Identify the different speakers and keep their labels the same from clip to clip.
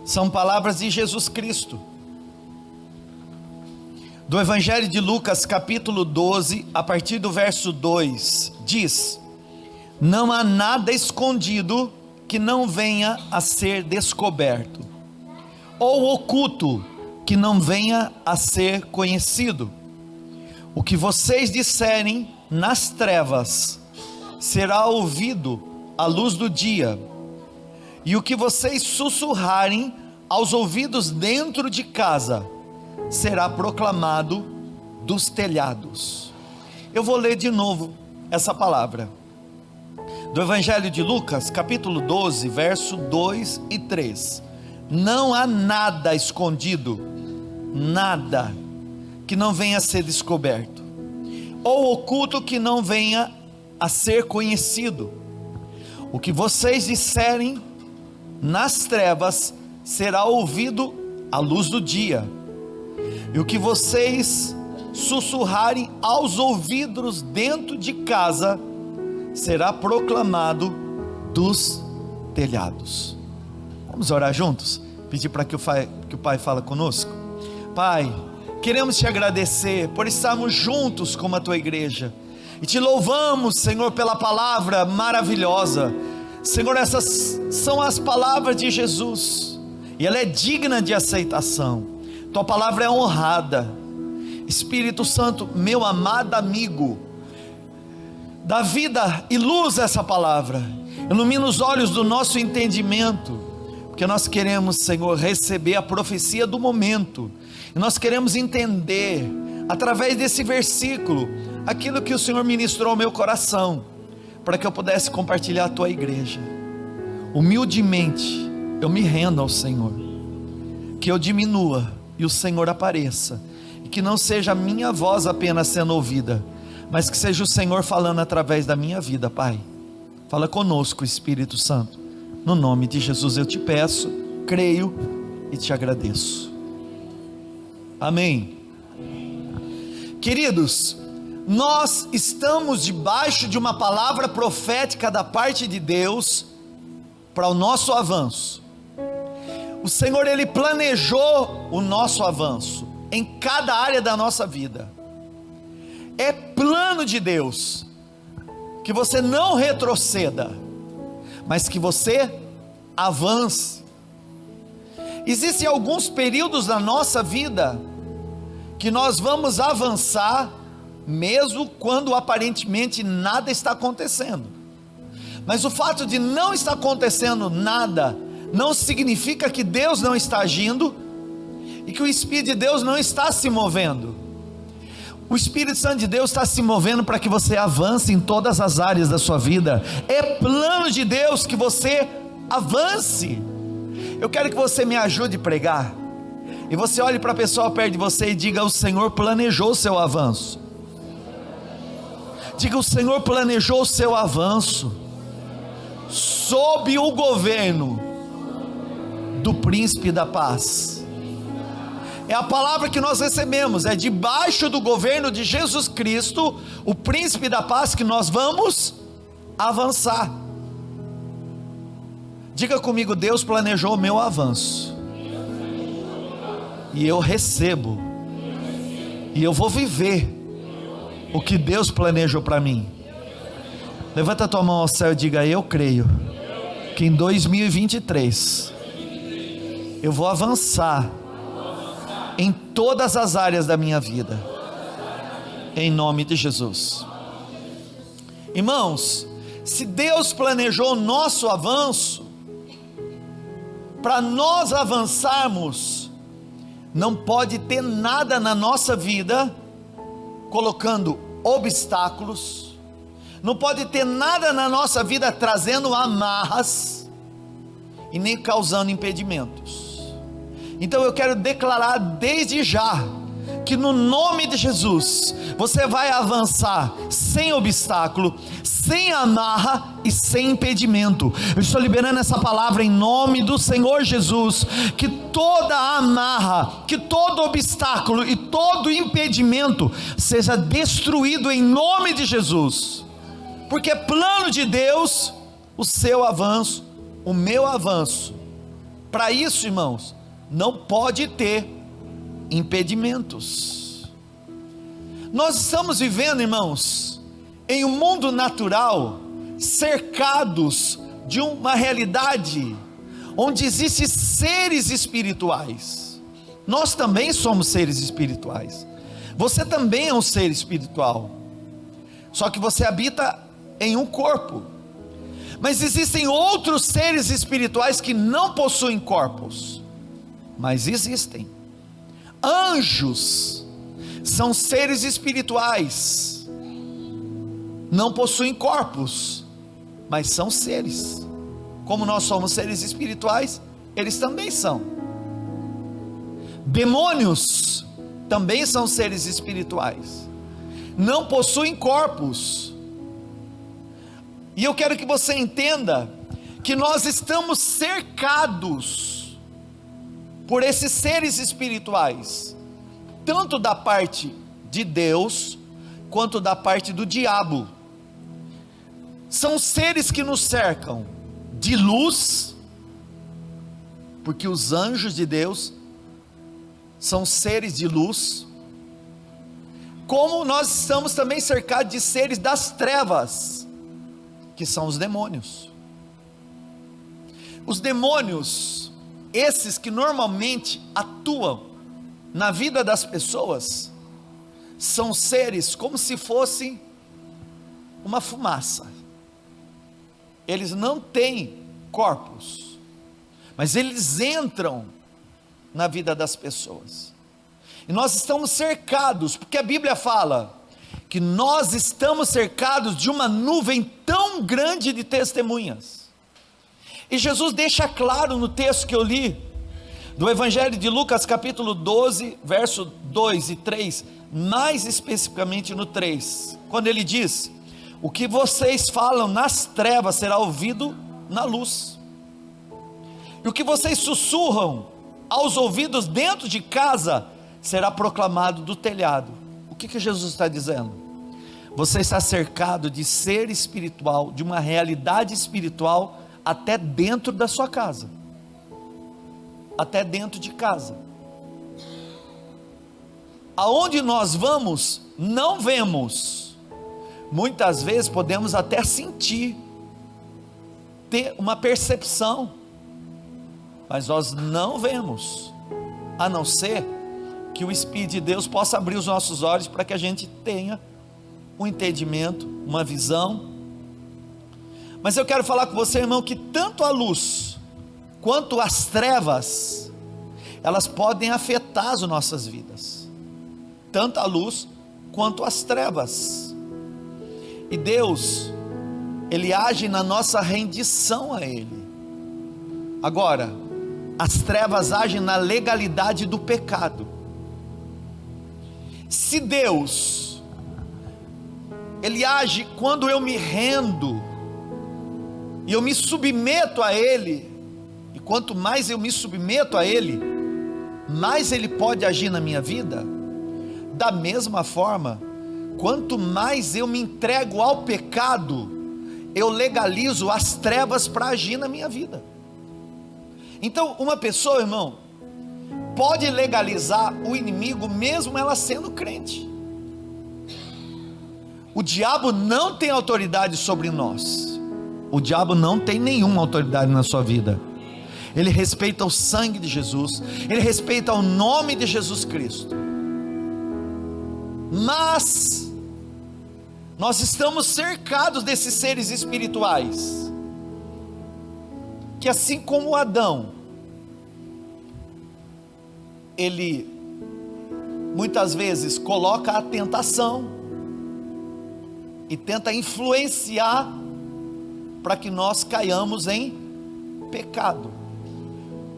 Speaker 1: São palavras de Jesus Cristo, do Evangelho de Lucas, capítulo 12, a partir do verso 2, diz: não há nada escondido que não venha a ser descoberto, ou oculto que não venha a ser conhecido. O que vocês disserem nas trevas será ouvido à luz do dia, e o que vocês sussurrarem aos ouvidos dentro de casa será proclamado dos telhados. Eu vou ler de novo essa palavra do Evangelho de Lucas, capítulo 12, verso 2 e 3. Não há nada escondido, nada que não venha a ser descoberto, ou oculto que não venha a ser conhecido. O que vocês disserem nas trevas será ouvido à luz do dia, e o que vocês sussurrarem aos ouvidos dentro de casa será proclamado dos telhados. Vamos orar juntos? Pedir para que o Pai fale conosco. Pai, queremos te agradecer por estarmos juntos como a tua igreja, e te louvamos, Senhor, pela palavra maravilhosa. Senhor, essas são as palavras de Jesus, e ela é digna de aceitação. Tua palavra é honrada. Espírito Santo, meu amado amigo, dá vida e luz a essa palavra, ilumina os olhos do nosso entendimento, porque nós queremos, Senhor, receber a profecia do momento, e nós queremos entender, através desse versículo, aquilo que o Senhor ministrou ao meu coração, para que eu pudesse compartilhar a tua igreja. Humildemente eu me rendo ao Senhor, que eu diminua e o Senhor apareça, e que não seja a minha voz apenas sendo ouvida, mas que seja o Senhor falando através da minha vida. Pai, fala conosco, Espírito Santo, no nome de Jesus eu te peço, creio e te agradeço. Amém. Queridos, nós estamos debaixo de uma palavra profética da parte de Deus para o nosso avanço. O Senhor, Ele planejou o nosso avanço em cada área da nossa vida. É plano de Deus que você não retroceda, mas que você avance. Existem alguns períodos da nossa vida que nós vamos avançar, mesmo quando aparentemente nada está acontecendo. Mas o fato de não estar acontecendo nada, não significa que Deus não está agindo, e que o Espírito de Deus não está se movendo. O Espírito Santo de Deus está se movendo para que você avance em todas as áreas da sua vida. É plano de Deus que você avance. Eu quero que você me ajude a pregar, e você olhe para a pessoa perto de você e diga: o Senhor planejou o seu avanço. Diga: o Senhor planejou o seu avanço, sob o governo do Príncipe da Paz. É a palavra que nós recebemos, é debaixo do governo de Jesus Cristo, o Príncipe da Paz, que nós vamos avançar. Diga comigo: Deus planejou o meu avanço, e eu recebo, e eu vou viver o que Deus planejou para mim. Levanta a tua mão ao céu e diga: eu creio que em 2023 eu vou avançar em todas as áreas da minha vida, em nome de Jesus. Irmãos, se Deus planejou o nosso avanço, para nós avançarmos, não pode ter nada na nossa vida colocando obstáculos, não pode ter nada na nossa vida trazendo amarras, e nem causando impedimentos. Então eu quero declarar desde já, que no nome de Jesus, você vai avançar sem obstáculo, sem amarra e sem impedimento. Eu estou liberando essa palavra em nome do Senhor Jesus, que toda amarra, que todo obstáculo e todo impedimento seja destruído em nome de Jesus, porque é plano de Deus o seu avanço, o meu avanço, Para isso, irmãos, não pode ter impedimentos. Nós estamos vivendo, irmãos, em um mundo natural, cercados de uma realidade onde existem seres espirituais. Nós também somos seres espirituais. Você também é um ser espiritual, só que você habita em um corpo. Mas existem outros seres espirituais que não possuem corpos, mas existem. Anjos são seres espirituais, não possuem corpos, mas são seres. Como nós somos seres espirituais, eles também são. Demônios também são seres espirituais, não possuem corpos. E eu quero que você entenda que nós estamos cercados por esses seres espirituais, tanto da parte de Deus, quanto da parte do diabo. São seres que nos cercam de luz, porque os anjos de Deus são seres de luz, como nós estamos também cercados de seres das trevas, que são os demônios. Os demônios, esses que normalmente atuam na vida das pessoas, são seres como se fossem uma fumaça. Eles não têm corpos, mas eles entram na vida das pessoas. E nós estamos cercados, porque a Bíblia fala que nós estamos cercados de uma nuvem tão grande de testemunhas. E Jesus deixa claro no texto que eu li, do Evangelho de Lucas capítulo 12, verso 2 e 3, mais especificamente no 3, quando ele diz: o que vocês falam nas trevas será ouvido na luz, e o que vocês sussurram aos ouvidos dentro de casa será proclamado do telhado. O que Jesus está dizendo? Você está cercado de ser espiritual, de uma realidade espiritual, até dentro da sua casa, até dentro de casa. Aonde nós vamos, não vemos. Muitas vezes podemos até sentir, ter uma percepção, mas nós não vemos, a não ser que o Espírito de Deus possa abrir os nossos olhos, para que a gente tenha um entendimento, uma visão. Mas eu quero falar com você, irmão, que tanto a luz, quanto as trevas, elas podem afetar as nossas vidas, tanto a luz, quanto as trevas. E Deus, Ele age na nossa rendição a Ele. Agora, as trevas agem na legalidade do pecado. Se Deus, Ele age quando eu me rendo, e eu me submeto a Ele, e quanto mais eu me submeto a Ele, mais Ele pode agir na minha vida. Da mesma forma, quanto mais eu me entrego ao pecado, eu legalizo as trevas para agir na minha vida. Então, uma pessoa, irmão, pode legalizar o inimigo, mesmo ela sendo crente. O diabo não tem autoridade sobre nós. O diabo não tem nenhuma autoridade na sua vida. Ele respeita o sangue de Jesus, ele respeita o nome de Jesus Cristo. Mas nós estamos cercados desses seres espirituais, que assim como Adão, ele muitas vezes coloca a tentação e tenta influenciar para que nós caiamos em pecado,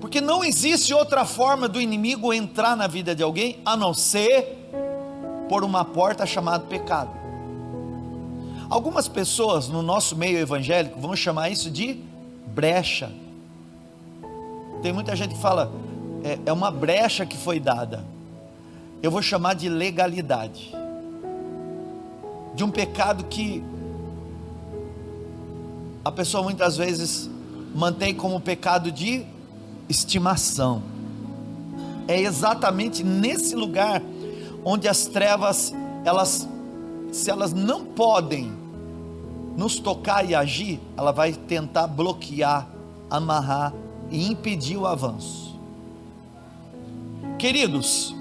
Speaker 1: porque não existe outra forma do inimigo entrar na vida de alguém, a não ser por uma porta chamada pecado. Algumas pessoas no nosso meio evangélico vão chamar isso de brecha. Tem muita gente que fala, é uma brecha que foi dada. Eu vou chamar de legalidade, de um pecado que a pessoa muitas vezes mantém como pecado de estimação. É exatamente nesse lugar onde as trevas, se elas não podem nos tocar e agir, ela vai tentar bloquear, amarrar e impedir o avanço. Queridos,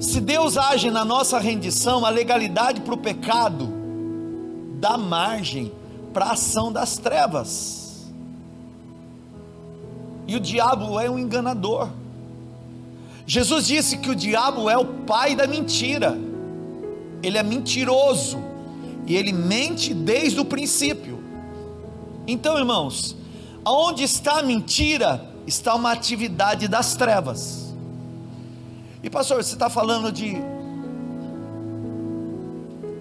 Speaker 1: se Deus age na nossa rendição, a legalidade para o pecado dá margem para a ação das trevas. E o diabo é um enganador. Jesus disse que o diabo é o pai da mentira. Ele é mentiroso e ele mente desde o princípio. Então, irmãos, aonde está a mentira, está uma atividade das trevas. E pastor, você está falando de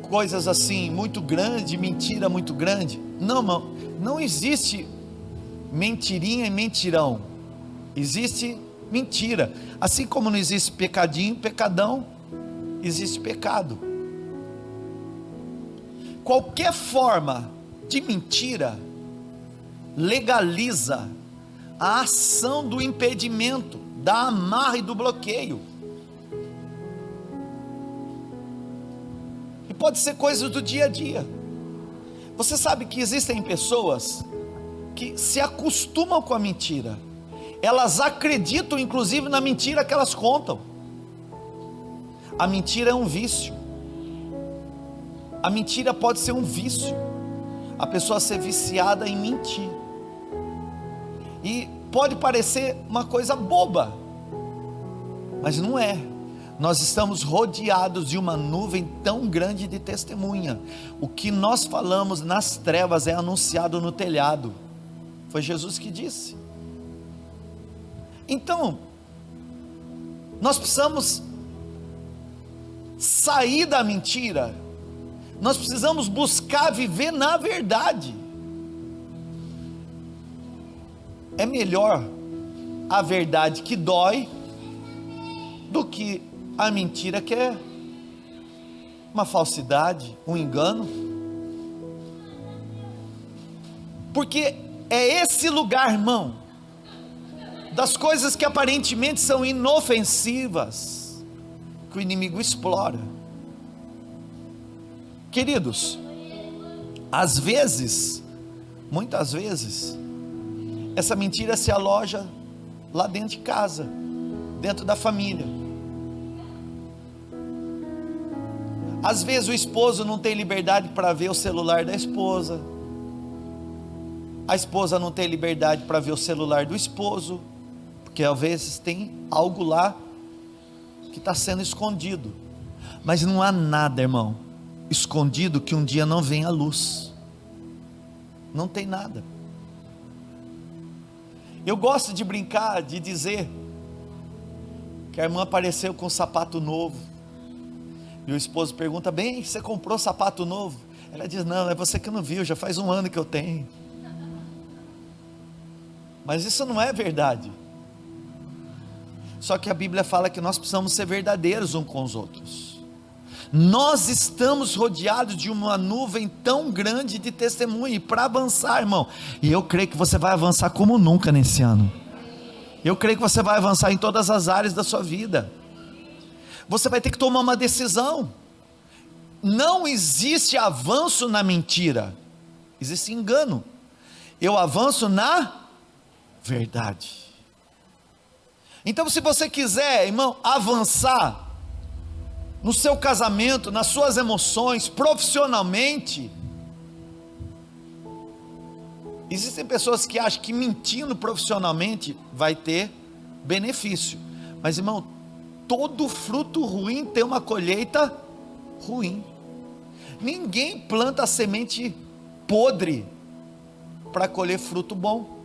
Speaker 1: coisas assim, muito grande, mentira muito grande? Não, irmão, não existe mentirinha e mentirão. Existe mentira. Assim como não existe pecadinho, pecadão, existe pecado. Qualquer forma de mentira legaliza a ação do impedimento, da amarra e do bloqueio. E pode ser coisas do dia a dia. Você sabe que existem pessoas que se acostumam com a mentira. Elas acreditam inclusive na mentira que elas contam. A mentira é um vício. A mentira pode ser um vício. A pessoa ser viciada em mentir. E pode parecer uma coisa boba, mas não é. Nós estamos rodeados de uma nuvem tão grande de testemunha. O que nós falamos nas trevas é anunciado no telhado. Foi Jesus que disse. Então, nós precisamos sair da mentira. Nós precisamos buscar viver na verdade. É melhor a verdade que dói do que a mentira que é uma falsidade, um engano. Porque é esse lugar, irmão, das coisas que aparentemente são inofensivas, que o inimigo explora. Queridos, às vezes, muitas vezes, essa mentira se aloja lá dentro de casa, dentro da família. Às vezes o esposo não tem liberdade para ver o celular da esposa, a esposa não tem liberdade para ver o celular do esposo, porque às vezes tem algo lá que está sendo escondido. Mas não há nada, irmão, escondido que um dia não venha à luz. Não tem nada. Eu gosto de brincar, de dizer que a irmã apareceu com um sapato novo, e o esposo pergunta: bem, você comprou sapato novo? Ela diz: não, é você que não viu, já faz 1 ano que eu tenho. Mas isso não é verdade. Só que a Bíblia fala que nós precisamos ser verdadeiros uns com os outros. Nós estamos rodeados de uma nuvem tão grande de testemunho, e para avançar, irmão, e eu creio que você vai avançar como nunca nesse ano. Eu creio que você vai avançar em todas as áreas da sua vida. Você vai ter que tomar uma decisão. Não existe avanço na mentira, existe engano. Eu avanço na verdade. Então, se você quiser, irmão, avançar no seu casamento, nas suas emoções, profissionalmente, existem pessoas que acham que mentindo profissionalmente vai ter benefício, mas irmão, todo fruto ruim tem uma colheita ruim. Ninguém planta semente podre para colher fruto bom.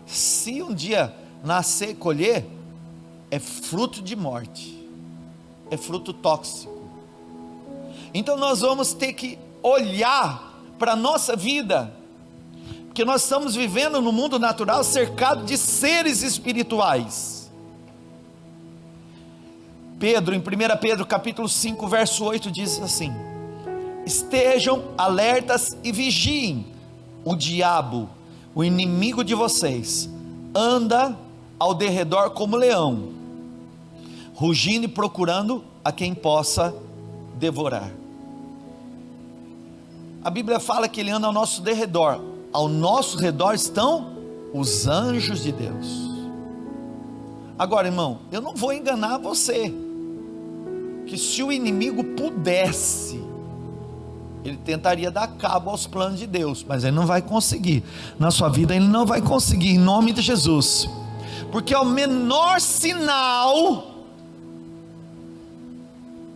Speaker 1: Se um dia nascer e colher, é fruto de morte, é fruto tóxico. Então nós vamos ter que olhar para a nossa vida, porque nós estamos vivendo no mundo natural cercado de seres espirituais. Pedro, em 1 Pedro capítulo 5 verso 8 diz assim: estejam alertas e vigiem. O diabo, o inimigo de vocês, anda ao derredor como leão, rugindo e procurando a quem possa devorar. A Bíblia fala que ele anda ao nosso derredor. Ao nosso redor estão os anjos de Deus. Agora, irmão, eu não vou enganar você, que se o inimigo pudesse, ele tentaria dar cabo aos planos de Deus, mas ele não vai conseguir. Na sua vida ele não vai conseguir, em nome de Jesus. Porque é o menor sinal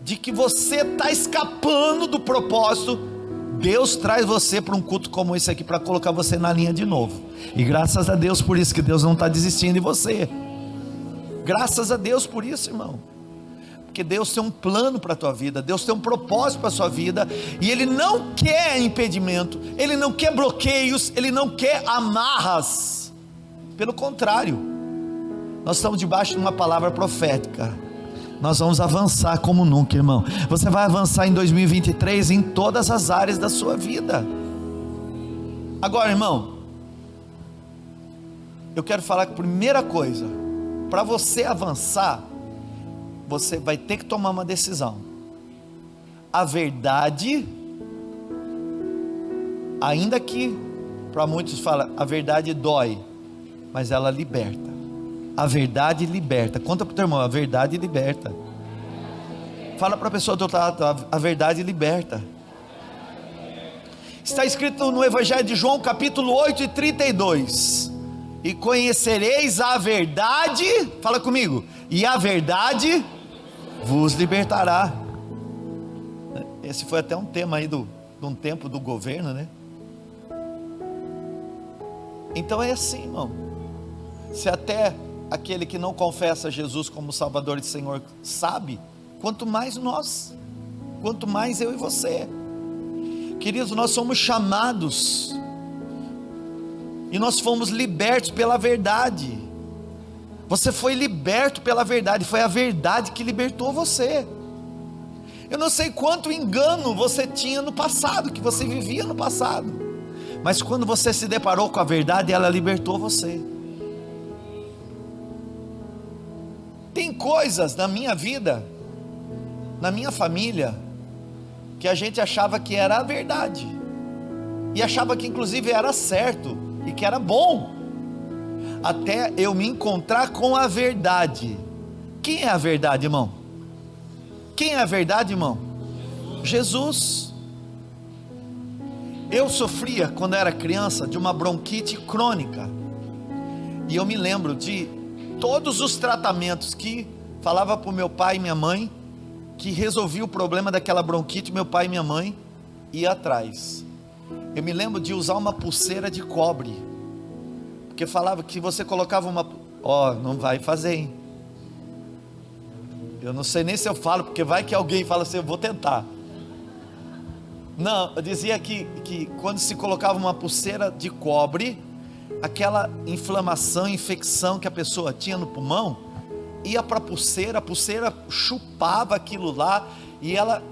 Speaker 1: de que você está escapando do propósito, Deus traz você para um culto como esse aqui, para colocar você na linha de novo. E graças a Deus por isso, que Deus não está desistindo de você. Graças a Deus por isso, irmão. Porque Deus tem um plano para a tua vida, Deus tem um propósito para a sua vida, e Ele não quer impedimento, Ele não quer bloqueios, Ele não quer amarras. Pelo contrário, nós estamos debaixo de uma palavra profética. Nós vamos avançar como nunca, irmão. Você vai avançar em 2023 em todas as áreas da sua vida. Agora, irmão, eu quero falar que a primeira coisa, para você avançar, você vai ter que tomar uma decisão. A verdade, ainda que para muitos fala, a verdade dói, mas ela liberta. A verdade liberta. Conta para o teu irmão, a verdade liberta. Fala para a pessoa do outro lado, a verdade liberta. Está escrito no Evangelho de João, capítulo 8 e 32. E conhecereis a verdade, fala comigo, e a verdade vos libertará. Esse foi até um tema aí de um tempo do governo, né? Então é assim, irmão. Se até aquele que não confessa Jesus como Salvador e Senhor sabe, quanto mais nós, quanto mais eu e você. Queridos, nós somos chamados, e nós fomos libertos pela verdade. Você foi liberto pela verdade, foi a verdade que libertou você. Eu não sei quanto engano você tinha no passado, que você vivia no passado, mas quando você se deparou com a verdade, ela libertou você. Tem coisas na minha vida, na minha família, que a gente achava que era a verdade, e achava que inclusive era certo, e que era bom, até eu me encontrar com a verdade. Quem é a verdade, irmão? Quem é a verdade, irmão? Jesus. Eu sofria, quando era criança, de uma bronquite crônica, e eu me lembro de todos os tratamentos que falava para o meu pai e minha mãe, que resolvia o problema daquela bronquite. Meu pai e minha mãe iam atrás. Eu me lembro de usar uma pulseira de cobre, porque falava que você colocava uma... não vai fazer, hein? Eu não sei nem se eu falo, porque vai que alguém fala assim, eu vou tentar. Não, eu dizia que quando se colocava uma pulseira de cobre, aquela inflamação, infecção que a pessoa tinha no pulmão, ia para a pulseira chupava aquilo lá, e ela,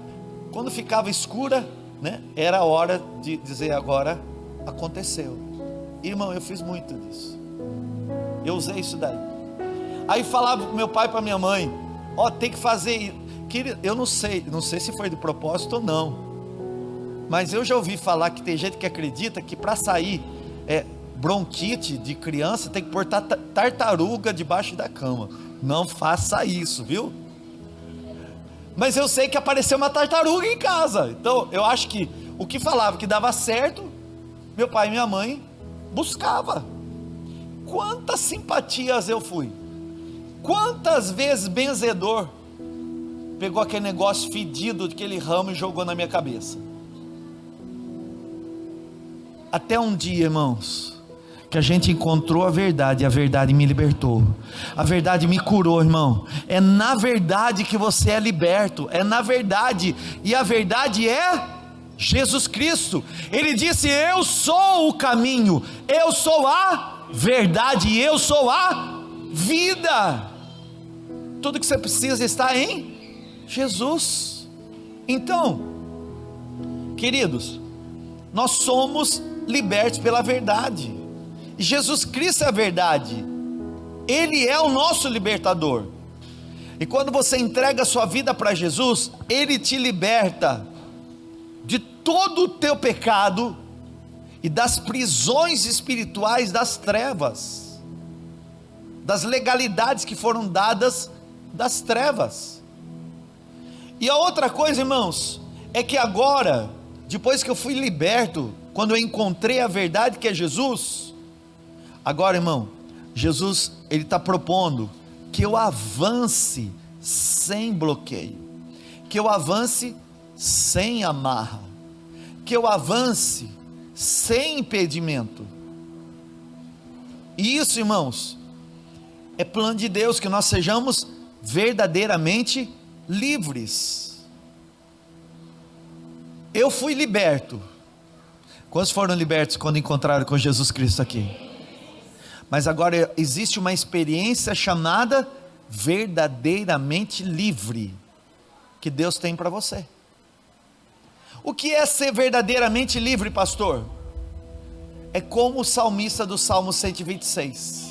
Speaker 1: quando ficava escura, né, era a hora de dizer, agora aconteceu. Irmão, eu fiz muito disso, eu usei isso daí. Aí falava para meu pai e para minha mãe, tem que fazer, eu não sei se foi de propósito ou não, mas eu já ouvi falar que tem gente que acredita que para sair bronquite de criança tem que pôr tartaruga debaixo da cama. Não faça isso, viu? Mas eu sei que apareceu uma tartaruga em casa, então eu acho que o que falava que dava certo, meu pai e minha mãe buscava. Quantas simpatias eu fui, quantas vezes benzedor pegou aquele negócio fedido, aquele ramo, e jogou na minha cabeça. Até um dia, irmãos, que a gente encontrou a verdade, e a verdade me libertou, a verdade me curou, irmão. É na verdade que você é liberto, é na verdade, e a verdade é Jesus Cristo. Ele disse, eu sou o caminho, eu sou a verdade, e eu sou a vida. Tudo que você precisa está em Jesus. Então, queridos, nós somos libertos pela verdade, e Jesus Cristo é a verdade. Ele é o nosso libertador. E quando você entrega a sua vida para Jesus, Ele te liberta de todo o teu pecado e das prisões espirituais das trevas, das legalidades que foram dadas das trevas. E a outra coisa, irmãos, é que agora, depois que eu fui liberto, quando eu encontrei a verdade que é Jesus, agora, irmão, Jesus, Ele está propondo que eu avance sem bloqueio, que eu avance sem amarra, que eu avance sem impedimento. E isso, irmãos, é plano de Deus, que nós sejamos verdadeiramente livres. Eu fui liberto. Quantos foram libertos quando encontraram com Jesus Cristo aqui? Mas agora existe uma experiência chamada verdadeiramente livre, que Deus tem para você. O que é ser verdadeiramente livre, pastor? É como o salmista do Salmo 126.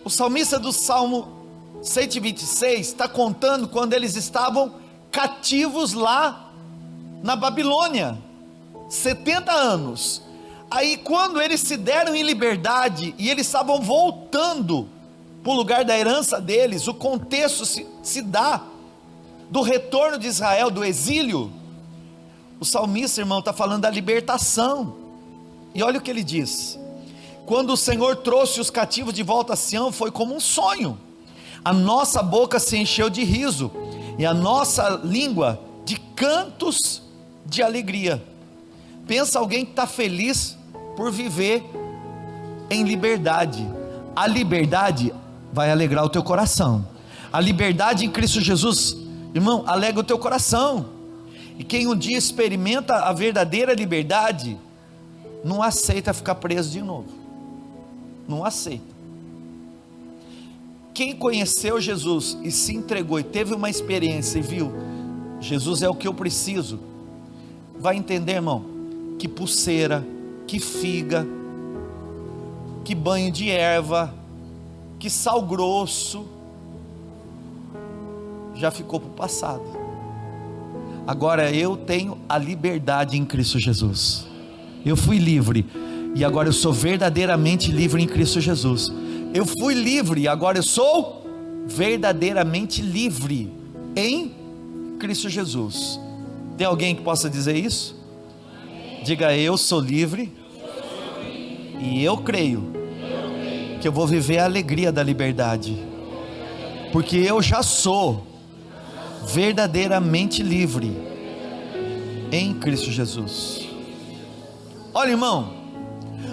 Speaker 1: O salmista do Salmo 126 está contando quando eles estavam cativos lá na Babilônia, 70 anos. Aí quando eles se deram em liberdade, e eles estavam voltando para o lugar da herança deles, o contexto se dá do retorno de Israel, do exílio. O salmista, irmão, está falando da libertação. E olha o que ele diz: quando o Senhor trouxe os cativos de volta a Sião, foi como um sonho. A nossa boca se encheu de riso, e a nossa língua de cantos de alegria. Pensa alguém que está feliz por viver em liberdade. A liberdade vai alegrar o teu coração. A liberdade em Cristo Jesus, irmão, alegra o teu coração. E quem um dia experimenta a verdadeira liberdade, não aceita ficar preso de novo. Não aceita. Quem conheceu Jesus e se entregou e teve uma experiência e viu, Jesus é o que eu preciso, vai entender, irmão, que pulseira, que figa, que banho de erva, que sal grosso, já ficou para o passado. Agora eu tenho a liberdade em Cristo Jesus. Eu fui livre, e agora eu sou verdadeiramente livre em Cristo Jesus. Eu fui livre, e agora eu sou verdadeiramente livre em Cristo Jesus. Tem alguém que possa dizer isso? Diga: eu sou livre, e eu creio que eu vou viver a alegria da liberdade, porque eu já sou verdadeiramente livre em Cristo Jesus. Olha, irmão,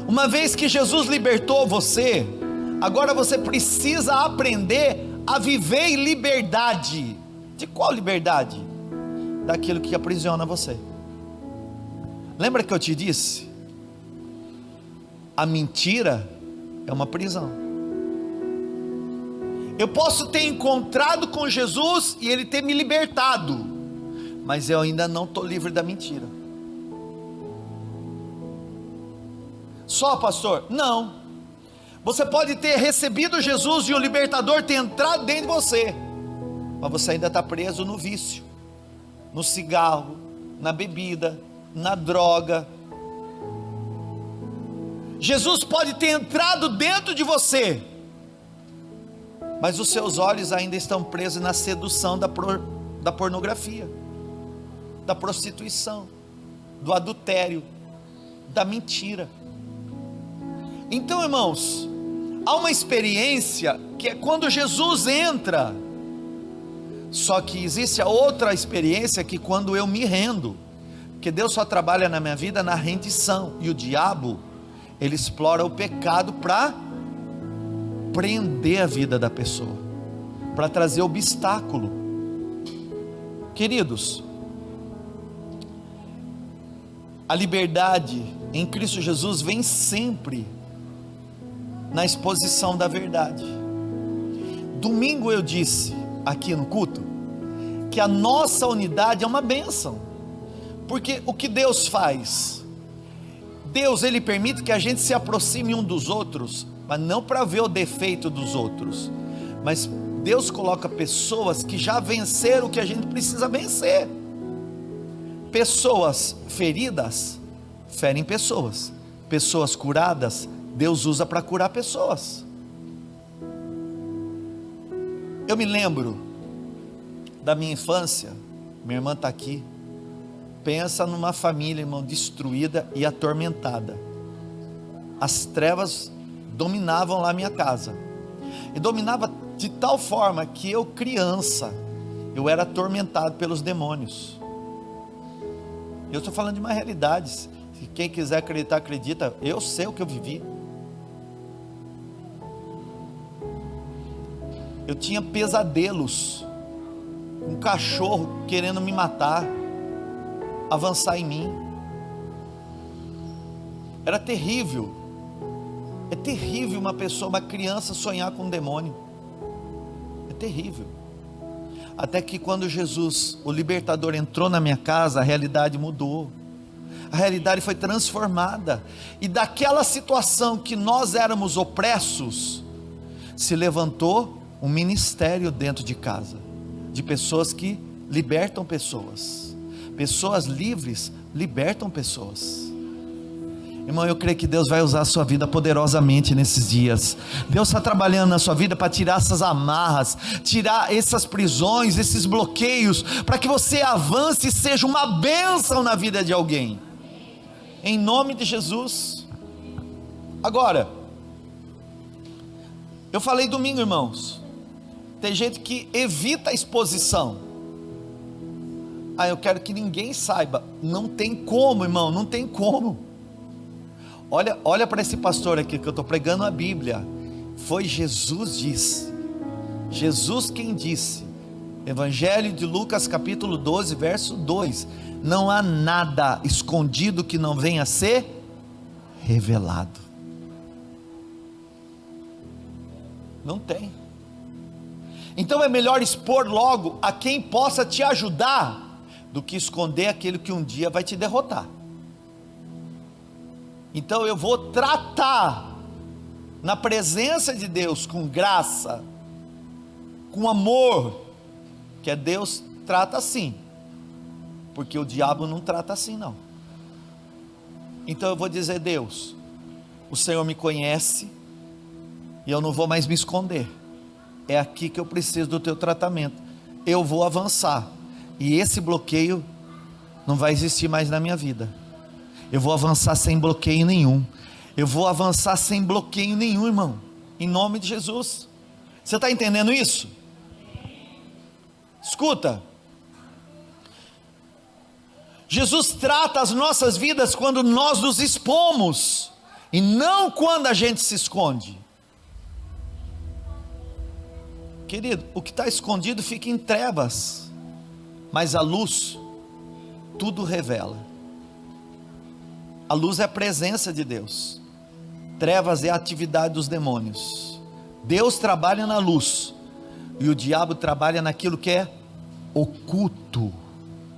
Speaker 1: uma vez que Jesus libertou você, agora você precisa aprender a viver em liberdade. De qual liberdade? Daquilo que aprisiona você. Lembra que eu te disse? A mentira é uma prisão. Eu posso ter encontrado com Jesus e Ele ter me libertado, mas eu ainda não estou livre da mentira. Só, pastor? Não. Você pode ter recebido Jesus e o libertador ter entrado dentro de você, mas você ainda está preso no vício, no cigarro, na bebida, na droga. Jesus pode ter entrado dentro de você, mas os seus olhos ainda estão presos na sedução da pornografia, da prostituição, do adultério, da mentira. Então, irmãos, há uma experiência que é quando Jesus entra, só que existe a outra experiência que quando eu me rendo, porque Deus só trabalha na minha vida na rendição, e o diabo, ele explora o pecado para prender a vida da pessoa, para trazer obstáculo. Queridos, a liberdade em Cristo Jesus vem sempre na exposição da verdade. Domingo eu disse aqui no culto que a nossa unidade é uma bênção, porque o que Deus faz? Deus, Ele permite que a gente se aproxime um dos outros mas não para ver o defeito dos outros, mas Deus coloca pessoas que já venceram o que a gente precisa vencer. Pessoas feridas ferem pessoas, pessoas curadas Deus usa para curar pessoas. Eu me lembro da minha infância, minha irmã está aqui. Pensa numa família, irmão, destruída e atormentada. As trevas dominavam lá a minha casa, e dominava de tal forma que eu, criança, eu era atormentado pelos demônios. Eu estou falando de uma realidade. Se quem quiser acreditar, acredita. Eu sei o que eu vivi. Eu tinha pesadelos, um cachorro querendo me matar, avançar em mim. Era terrível. É terrível uma pessoa, uma criança sonhar com um demônio. É terrível. Até que quando Jesus, o libertador, entrou na minha casa, a realidade mudou. A realidade foi transformada. E daquela situação que nós éramos opressos, se levantou um ministério dentro de casa, de pessoas que libertam pessoas. Pessoas livres libertam pessoas. Irmão, eu creio que Deus vai usar a sua vida poderosamente nesses dias. Deus está trabalhando na sua vida para tirar essas amarras, tirar essas prisões, esses bloqueios, para que você avance e seja uma bênção na vida de alguém, em nome de Jesus. Agora, eu falei domingo, irmãos, tem gente que evita a exposição. Eu quero que ninguém saiba. Não tem como, irmão, não tem como. Olha para esse pastor aqui, que eu estou pregando a Bíblia. Foi Jesus disse, Jesus quem disse, Evangelho de Lucas capítulo 12 verso 2, não há nada escondido que não venha a ser revelado. Não tem. Então é melhor expor logo a quem possa te ajudar, do que esconder aquele que um dia vai te derrotar. Então eu vou tratar na presença de Deus, com graça, com amor, que é Deus trata assim, porque o diabo não trata assim não. Então eu vou dizer: Deus, o Senhor me conhece, e eu não vou mais me esconder, é aqui que eu preciso do teu tratamento, eu vou avançar, e esse bloqueio não vai existir mais na minha vida. Eu vou avançar sem bloqueio nenhum. Eu vou avançar sem bloqueio nenhum, irmão, em nome de Jesus. Você está entendendo isso? Escuta, Jesus trata as nossas vidas quando nós nos expomos, e não quando a gente se esconde. Querido, o que está escondido fica em trevas, mas a luz tudo revela. A luz é a presença de Deus, trevas é a atividade dos demônios. Deus trabalha na luz, e o diabo trabalha naquilo que é oculto.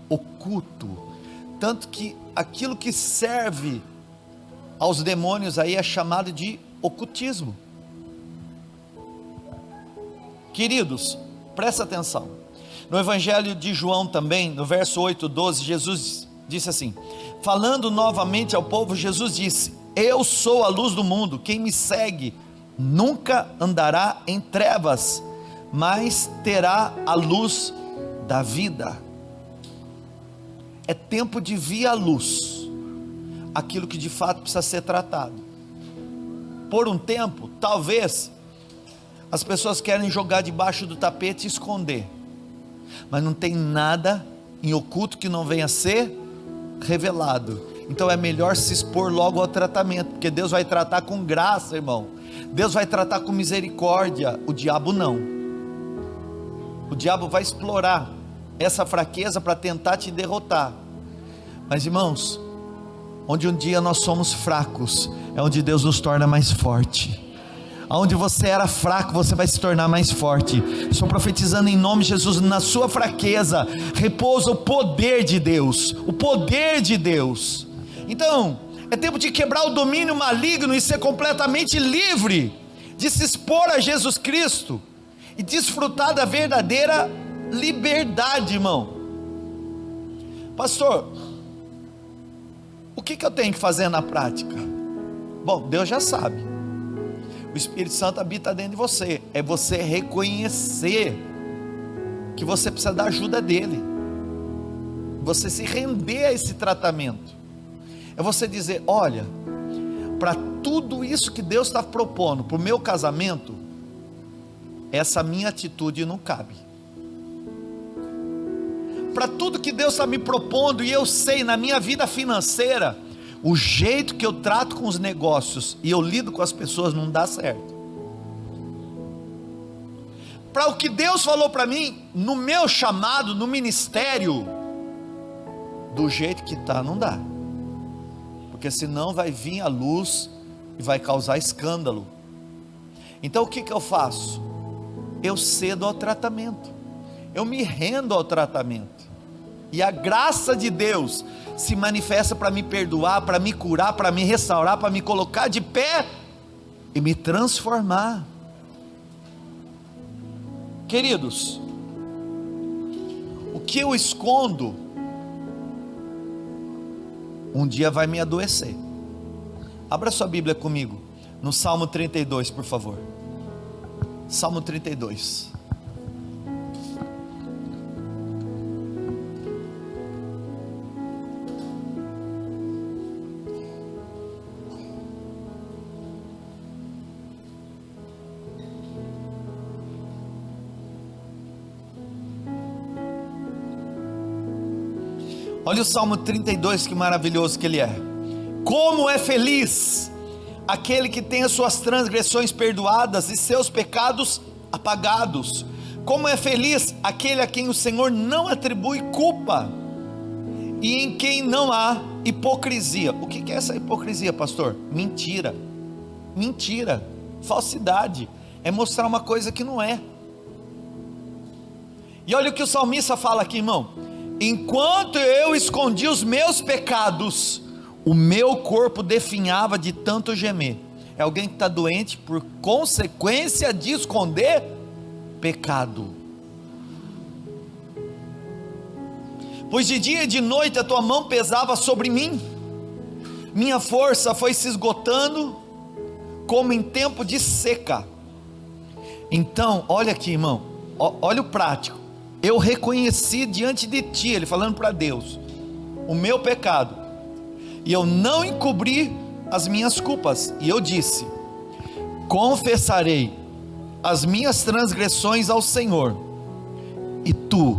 Speaker 1: Oculto. Tanto que aquilo que serve aos demônios aí é chamado de ocultismo. Queridos, presta atenção. No Evangelho de João também, no verso 8, 12, Jesus disse assim, falando novamente ao povo, Jesus disse: eu sou a luz do mundo, quem me segue nunca andará em trevas, mas terá a luz da vida. É tempo de vir à luz aquilo que de fato precisa ser tratado. Por um tempo, talvez as pessoas querem jogar debaixo do tapete e esconder, mas não tem nada em oculto que não venha a ser revelado. Então é melhor se expor logo ao tratamento, porque Deus vai tratar com graça, irmão. Deus vai tratar com misericórdia. O diabo não. O diabo vai explorar essa fraqueza para tentar te derrotar. Mas, irmãos, onde um dia nós somos fracos, é onde Deus nos torna mais forte. Aonde você era fraco, você vai se tornar mais forte. Estou profetizando em nome de Jesus, na sua fraqueza repousa o poder de Deus, o poder de Deus. Então, É tempo de quebrar o domínio maligno e ser completamente livre, de se expor a Jesus Cristo e desfrutar da verdadeira liberdade, irmão. Pastor, o que eu tenho que fazer na prática? Bom, Deus já sabe. O Espírito Santo habita dentro de você. É você reconhecer que você precisa da ajuda dele, você se render a esse tratamento. É você dizer: olha, para tudo isso que Deus está propondo para o meu casamento, essa minha atitude não cabe. Para tudo que Deus está me propondo, e eu sei na minha vida financeira, o jeito que eu trato com os negócios e eu lido com as pessoas não dá certo. Para o que Deus falou para mim, no meu chamado, no ministério, do jeito que está, não dá. Porque senão vai vir a luz e vai causar escândalo. Então o que eu faço? Eu cedo ao tratamento, eu me rendo ao tratamento, e a graça de Deus se manifesta para me perdoar, para me curar, para me restaurar, para me colocar de pé e me transformar. Queridos, o que eu escondo um dia vai me adoecer. Abra sua Bíblia comigo no Salmo 32, por favor. Salmo 32. Olha o Salmo 32, que maravilhoso que ele é. Como é feliz aquele que tem as suas transgressões perdoadas e seus pecados apagados. Como é feliz aquele a quem o Senhor não atribui culpa e em quem não há hipocrisia. O que é essa hipocrisia, pastor? Mentira, falsidade, é mostrar uma coisa que não é. E olha o que o salmista fala aqui, irmão: enquanto eu escondi os meus pecados, o meu corpo definhava de tanto gemer. É alguém que está doente por consequência de esconder pecado. Pois de dia e de noite a tua mão pesava sobre mim, minha força foi se esgotando como em tempo de seca. Então, olha aqui, irmão, olha o prático. Eu reconheci diante de ti, ele falando para Deus, o meu pecado, e eu não encobri as minhas culpas, e eu disse: confessarei as minhas transgressões ao Senhor, e tu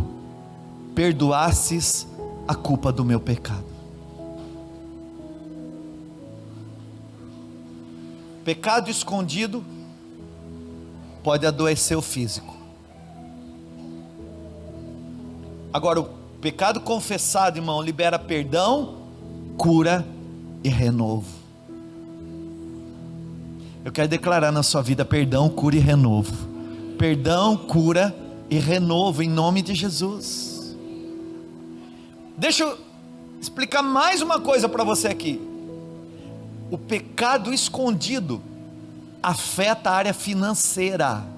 Speaker 1: perdoastes a culpa do meu pecado. Pecado escondido pode adoecer o físico. Agora, o pecado confessado, irmão, libera perdão, cura e renovo. Eu quero declarar na sua vida perdão, cura e renovo. Perdão, cura e renovo, em nome de Jesus. Deixa eu explicar mais uma coisa para você aqui. O pecado escondido afeta a área financeira.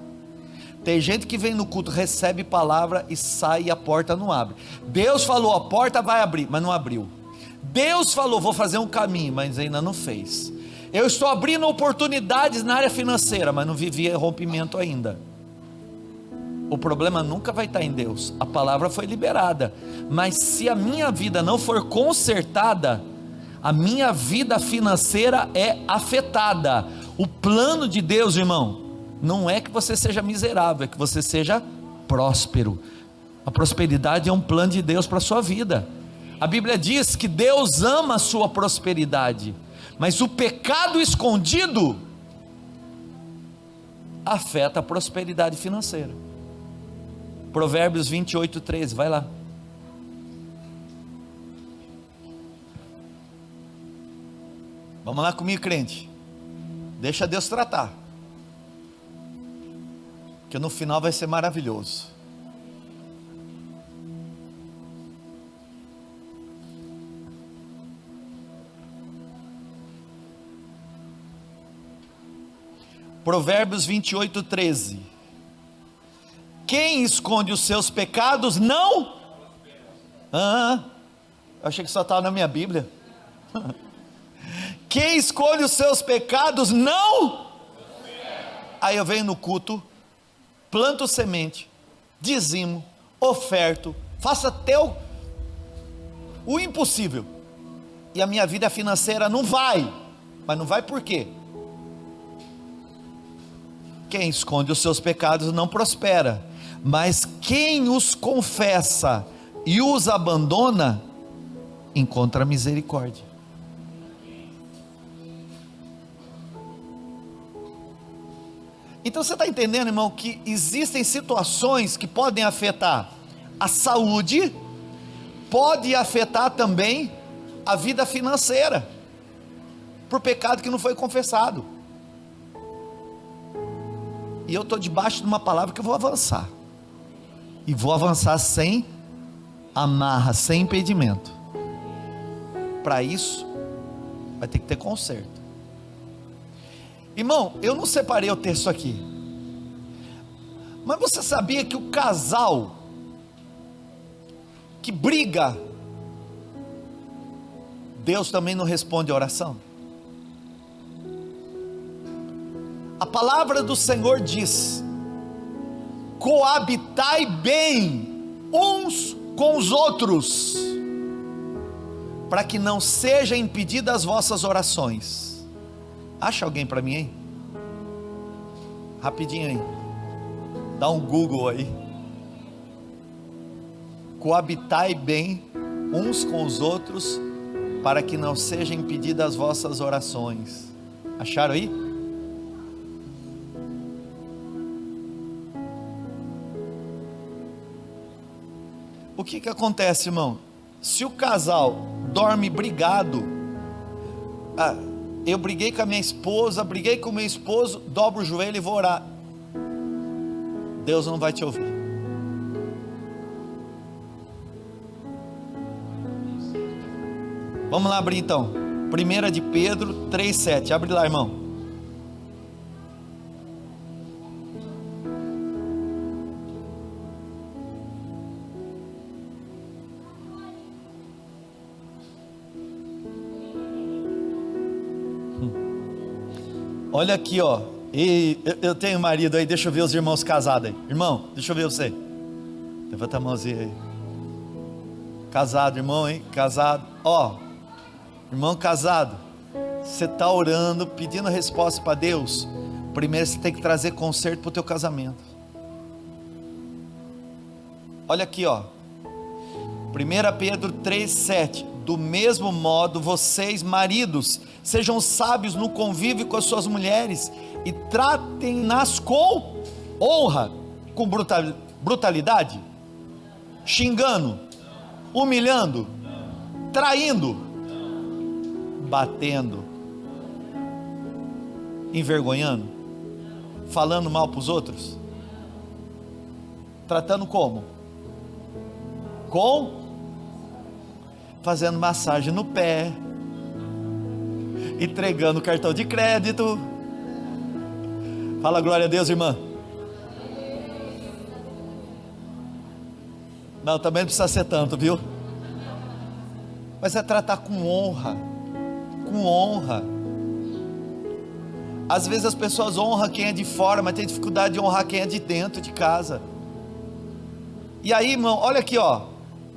Speaker 1: Tem gente que vem no culto, recebe palavra e sai e a porta não abre. Deus falou, a porta vai abrir, mas não abriu. Deus falou, vou fazer um caminho, mas ainda não fez. Eu estou abrindo oportunidades na área financeira, mas não vivi rompimento ainda. O problema nunca vai estar em Deus. A palavra foi liberada, mas se a minha vida não for consertada, a minha vida financeira é afetada. O plano de Deus, irmão, não é que você seja miserável, é que você seja próspero. A prosperidade é um plano de Deus para a sua vida. A Bíblia diz que Deus ama a sua prosperidade, mas o pecado escondido afeta a prosperidade financeira. Provérbios 28:13, vai lá. Vamos lá comigo, crente. Deixa Deus tratar, que no final vai ser maravilhoso. Provérbios 28:13. Quem esconde os seus pecados não... eu achei que só estava na minha Bíblia. Quem esconde os seus pecados não... Aí eu venho no culto, planto semente, dizimo, oferto, faço até o impossível, e a minha vida financeira não vai. Mas não vai por quê? Quem esconde os seus pecados não prospera, mas quem os confessa e os abandona, encontra misericórdia. Então você está entendendo, irmão, que existem situações que podem afetar a saúde, pode afetar também a vida financeira, por pecado que não foi confessado. E eu estou debaixo de uma palavra que eu vou avançar, e vou avançar sem amarra, sem impedimento. Para isso vai ter que ter conserto. Irmão, eu não separei o texto aqui, mas você sabia que o casal que briga, Deus também não responde a oração? A palavra do Senhor diz: coabitai bem uns com os outros, para que não sejam impedidas as vossas orações. Acha alguém para mim aí? Rapidinho aí, dá um Google aí. Coabitai bem uns com os outros, para que não sejam impedidas as vossas orações. Acharam aí? O que acontece, irmão? Se o casal dorme brigado, eu briguei com a minha esposa, briguei com o meu esposo, dobro o joelho e vou orar, Deus não vai te ouvir. Vamos lá abrir então, 1 de Pedro 3,7, abre lá, irmão. Olha aqui, ó. E eu tenho marido aí, deixa eu ver os irmãos casados aí. Irmão, deixa eu ver você. Levanta a mãozinha aí. Casado, irmão, hein? Casado. Ó, irmão casado, você está orando, pedindo resposta para Deus. Primeiro você tem que trazer conserto para o teu casamento. Olha aqui, ó. 1 Pedro 3,7. Do mesmo modo, vocês, maridos, sejam sábios no convívio com as suas mulheres, e tratem-nas com honra. Com brutalidade? Xingando? Humilhando? Traindo? Batendo? Envergonhando? Falando mal para os outros? Tratando como? Fazendo massagem no pé, entregando cartão de crédito. Fala glória a Deus, irmã. Não, também não precisa ser tanto, viu? Mas é tratar com honra. Com honra. Às vezes as pessoas honram quem é de fora, mas tem dificuldade de honrar quem é de dentro de casa. E aí, irmão, olha aqui, ó.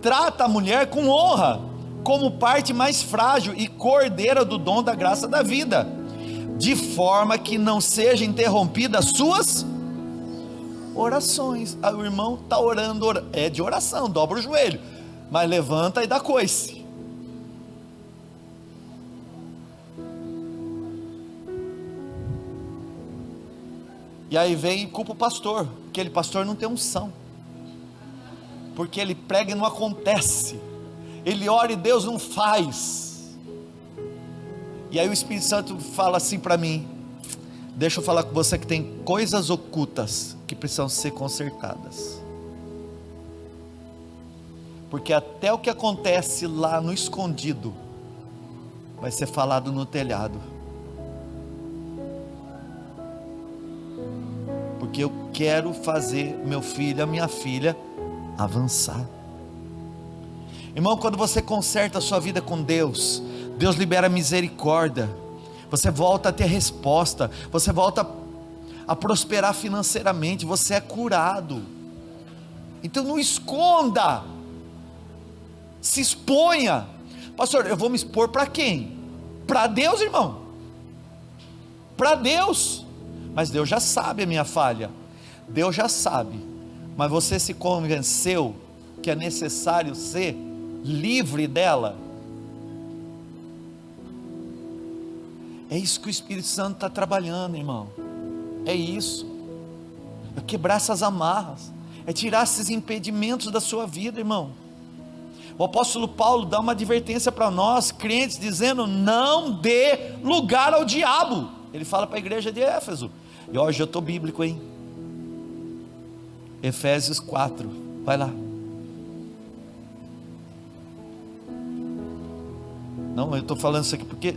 Speaker 1: Trata a mulher com honra, como parte mais frágil e cordeira do dom da graça da vida, de forma que não seja interrompida as suas orações. O irmão está orando, é de oração, dobra o joelho, mas levanta e dá coice. E aí vem e culpa o pastor, aquele pastor não tem unção, porque ele prega e não acontece. Ele ora e Deus não faz. E aí o Espírito Santo fala assim para mim: deixa eu falar com você que tem coisas ocultas que precisam ser consertadas, porque até o que acontece lá no escondido vai ser falado no telhado. porque eu quero fazer meu filho, a minha filha, avançar. Irmão, quando você conserta a sua vida com Deus, Deus libera misericórdia, você volta a ter resposta, você volta a prosperar financeiramente, você é curado. Então não esconda, se exponha. Pastor, eu vou me expor para quem? Para Deus, irmão, para Deus. Mas Deus já sabe a minha falha, Deus já sabe, mas você se convenceu que é necessário ser livre dela? É isso que o Espírito Santo está trabalhando, irmão, é isso, é quebrar essas amarras, é tirar esses impedimentos da sua vida, irmão. O apóstolo Paulo dá uma advertência para nós, crentes, dizendo: não dê lugar ao diabo. Ele fala para a igreja de Éfeso, e hoje eu estou bíblico, hein? Efésios 4, vai lá. Não, eu estou falando isso aqui porque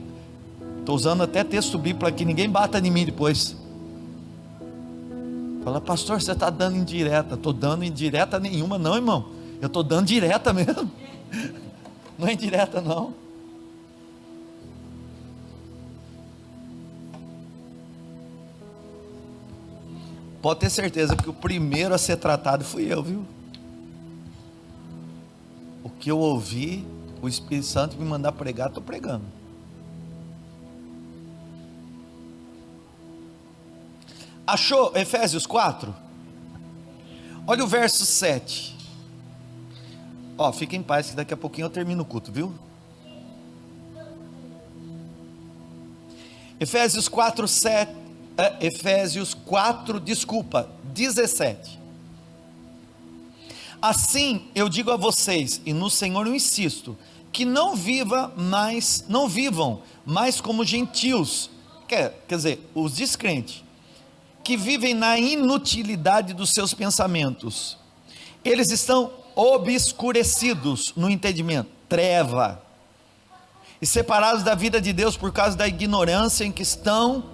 Speaker 1: estou usando até texto bíblico para que ninguém bata em mim depois. Fala: pastor, você está dando indireta. Estou dando indireta nenhuma não, irmão, eu estou dando direta mesmo, não é indireta não. Pode ter certeza que o primeiro a ser tratado fui eu, viu? O que eu ouvi, o Espírito Santo me mandar pregar, estou pregando. Achou Efésios 4? Olha o verso 7. Ó, fica em paz que daqui a pouquinho eu termino o culto, viu? Efésios 4, 7. Efésios 4, 17. Assim eu digo a vocês, e no Senhor eu insisto, que não vivam mais como gentios, quer dizer, os descrentes, que vivem na inutilidade dos seus pensamentos. Eles estão obscurecidos no entendimento, treva, e separados da vida de Deus por causa da ignorância em que estão,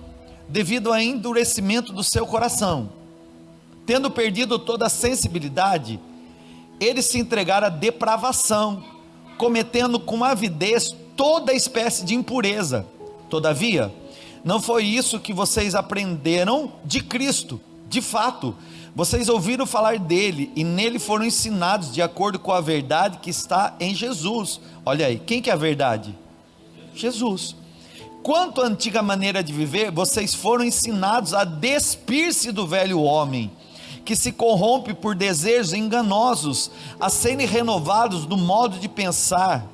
Speaker 1: devido ao endurecimento do seu coração. Tendo perdido toda a sensibilidade, eles se entregaram à depravação, cometendo com avidez toda espécie de impureza. Todavia, não foi isso que vocês aprenderam de Cristo. De fato, vocês ouviram falar dele e nele foram ensinados de acordo com a verdade que está em Jesus. Olha aí, quem que é a verdade? Jesus. Quanto à antiga maneira de viver, vocês foram ensinados a despir-se do velho homem, que se corrompe por desejos enganosos, a serem renovados no modo de pensar,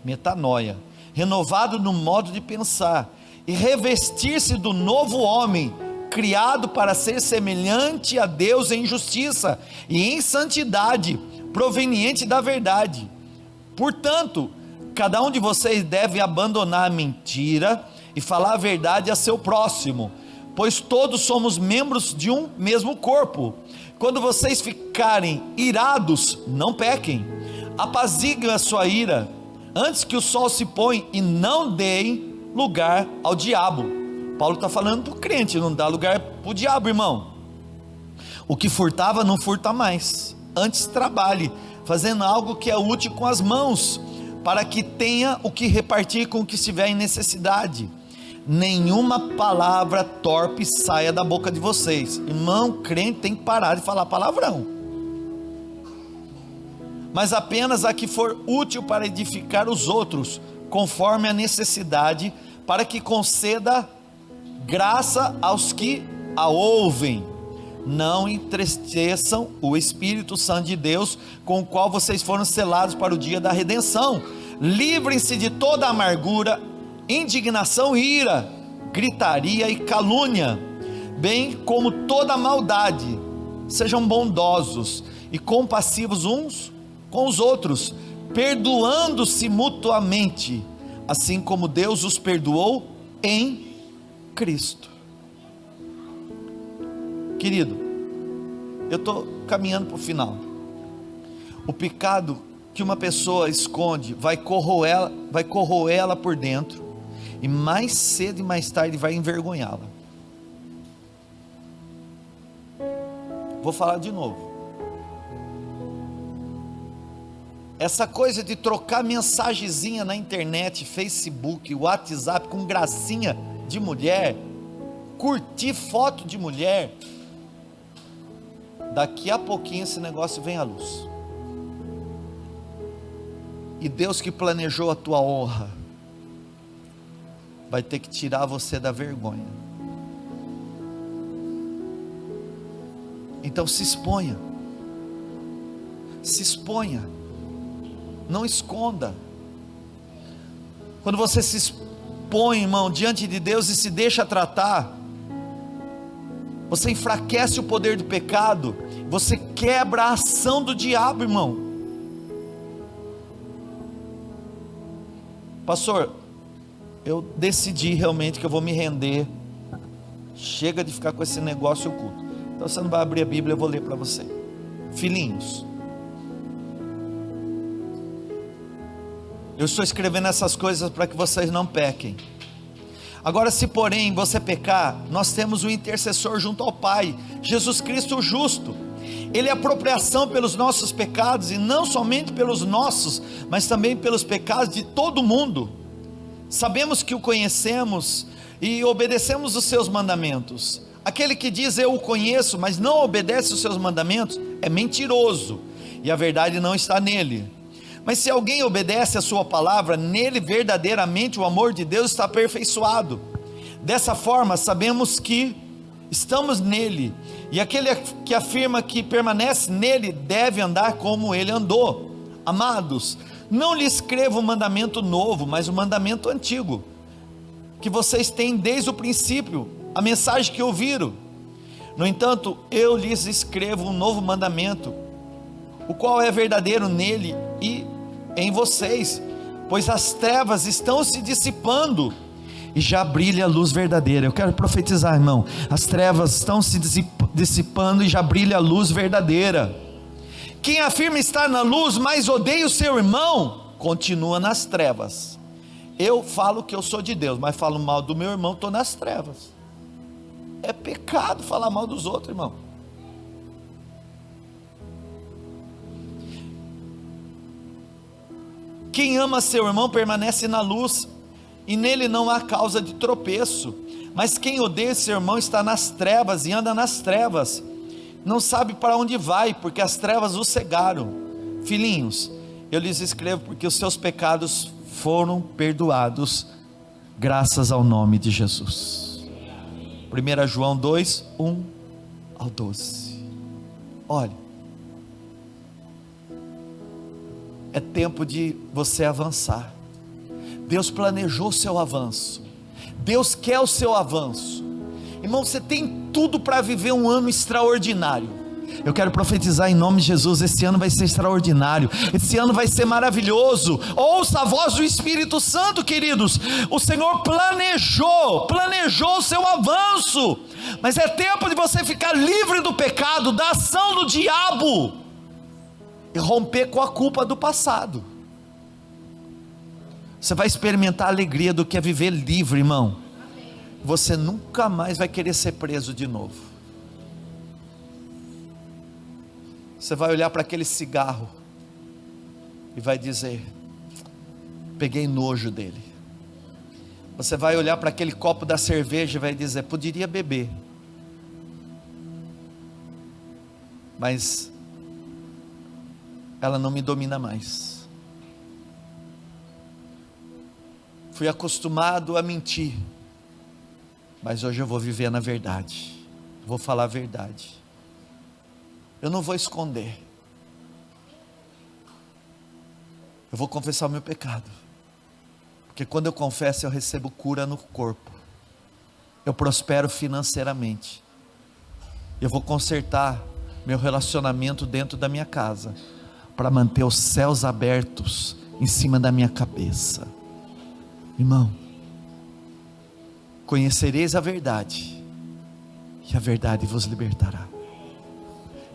Speaker 1: metanoia, renovado no modo de pensar, e revestir-se do novo homem, criado para ser semelhante a Deus em justiça e em santidade, proveniente da verdade. Portanto, cada um de vocês deve abandonar a mentira e falar a verdade a seu próximo, pois todos somos membros de um mesmo corpo. Quando vocês ficarem irados, não pequem, apaziguem a sua ira, antes que o sol se ponha, e não deem lugar ao diabo. Paulo está falando para o crente, não dá lugar para o diabo, irmão. O que furtava, não furta mais, antes trabalhe, fazendo algo que é útil com as mãos, para que tenha o que repartir com o que estiver em necessidade. Nenhuma palavra torpe saia da boca de vocês. Irmão, crente tem que parar de falar palavrão, mas apenas a que for útil para edificar os outros, conforme a necessidade, para que conceda graça aos que a ouvem. Não entristeçam o Espírito Santo de Deus, com o qual vocês foram selados para o dia da redenção. Livrem-se de toda amargura, indignação e ira, gritaria e calúnia, bem como toda maldade. Sejam bondosos e compassivos uns com os outros, perdoando-se mutuamente, assim como Deus os perdoou em Cristo. Querido, eu estou caminhando para o final. O pecado que uma pessoa esconde vai corroê-la por dentro, e mais cedo e mais tarde vai envergonhá-la. Vou falar de novo. Essa coisa de trocar mensagenzinha na internet, Facebook, WhatsApp com gracinha de mulher, curtir foto de mulher, daqui a pouquinho esse negócio vem à luz. E Deus que planejou a tua honra vai ter que tirar você da vergonha. Então se exponha. Se exponha. Não esconda. Quando você se expõe, irmão, diante de Deus e se deixa tratar, você enfraquece o poder do pecado, você quebra a ação do diabo, irmão. Pastor, eu decidi realmente que eu vou me render. Chega de ficar com esse negócio oculto. Então você não vai abrir a Bíblia, eu vou ler para você. Filhinhos, eu estou escrevendo essas coisas para que vocês não pequem. Agora, se porém você pecar, nós temos um intercessor junto ao Pai, Jesus Cristo o justo. Ele é apropriação pelos nossos pecados, e não somente pelos nossos, mas também pelos pecados de todo mundo. Sabemos que o conhecemos e obedecemos os seus mandamentos. Aquele que diz eu o conheço, mas não obedece os seus mandamentos, é mentiroso, e a verdade não está nele. Mas se alguém obedece a sua palavra, nele verdadeiramente o amor de Deus está aperfeiçoado. Dessa forma sabemos que estamos nele, e aquele que afirma que permanece nele, deve andar como ele andou. Amados, não lhe escrevo um mandamento novo, mas um mandamento antigo, que vocês têm desde o princípio, a mensagem que ouviram. No entanto, eu lhes escrevo um novo mandamento, o qual é verdadeiro nele e em vocês, pois as trevas estão se dissipando, e já brilha a luz verdadeira. Eu quero profetizar, irmão, as trevas estão se dissipando, e já brilha a luz verdadeira. Quem afirma estar na luz, mas odeia o seu irmão, continua nas trevas. Eu falo que eu sou de Deus, mas falo mal do meu irmão, estou nas trevas. É pecado falar mal dos outros, irmão. Quem ama seu irmão permanece na luz, e nele não há causa de tropeço. Mas quem odeia seu irmão está nas trevas, e anda nas trevas, não sabe para onde vai, porque as trevas o cegaram. Filhinhos, eu lhes escrevo porque os seus pecados foram perdoados, graças ao nome de Jesus. 1 João 2, 1 ao 12. Olha, é tempo de você avançar. Deus planejou o seu avanço. Deus quer o seu avanço. Irmão, você tem tudo para viver um ano extraordinário. Eu quero profetizar em nome de Jesus, esse ano vai ser extraordinário, esse ano vai ser maravilhoso. Ouça a voz do Espírito Santo, queridos. O Senhor planejou o seu avanço, mas é tempo de você ficar livre do pecado, da ação do diabo, e romper com a culpa do passado. Você vai experimentar a alegria do que é viver livre, irmão. Você nunca mais vai querer ser preso de novo. Você vai olhar para aquele cigarro e vai dizer: peguei nojo dele. Você vai olhar para aquele copo da cerveja e vai dizer: poderia beber, mas ela não me domina mais. Fui acostumado a mentir, mas hoje eu vou viver na verdade, vou falar a verdade, eu não vou esconder, eu vou confessar o meu pecado, porque quando eu confesso eu recebo cura no corpo, eu prospero financeiramente, eu vou consertar meu relacionamento dentro da minha casa, para manter os céus abertos em cima da minha cabeça. Irmão, conhecereis a verdade, e a verdade vos libertará.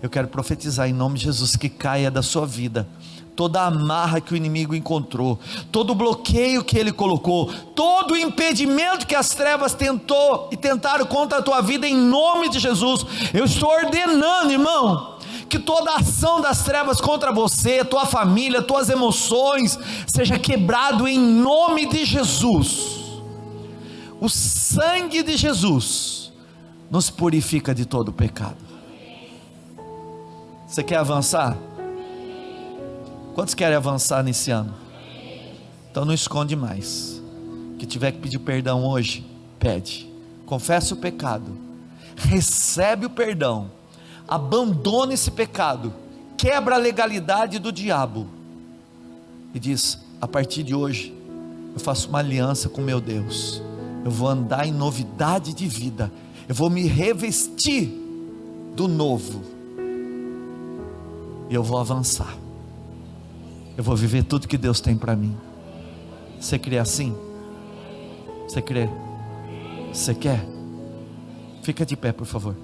Speaker 1: Eu quero profetizar em nome de Jesus que caia da sua vida toda a amarra que o inimigo encontrou, todo o bloqueio que ele colocou, todo o impedimento que as trevas tentou e tentaram contra a tua vida, em nome de Jesus. Eu estou ordenando, irmão, que toda ação das trevas contra você, tua família, tuas emoções, seja quebrado em nome de Jesus. O sangue de Jesus nos purifica de todo pecado. Você quer avançar? Quantos querem avançar nesse ano? Então não esconde mais. Que tiver que pedir perdão hoje, pede. Confessa o pecado, recebe o perdão, abandona esse pecado, quebra a legalidade do diabo e diz: a partir de hoje eu faço uma aliança com meu Deus, eu vou andar em novidade de vida, eu vou me revestir do novo e eu vou avançar. Eu vou viver tudo que Deus tem para mim. Você crê assim? Você crê? Você quer? Fica de pé, por favor.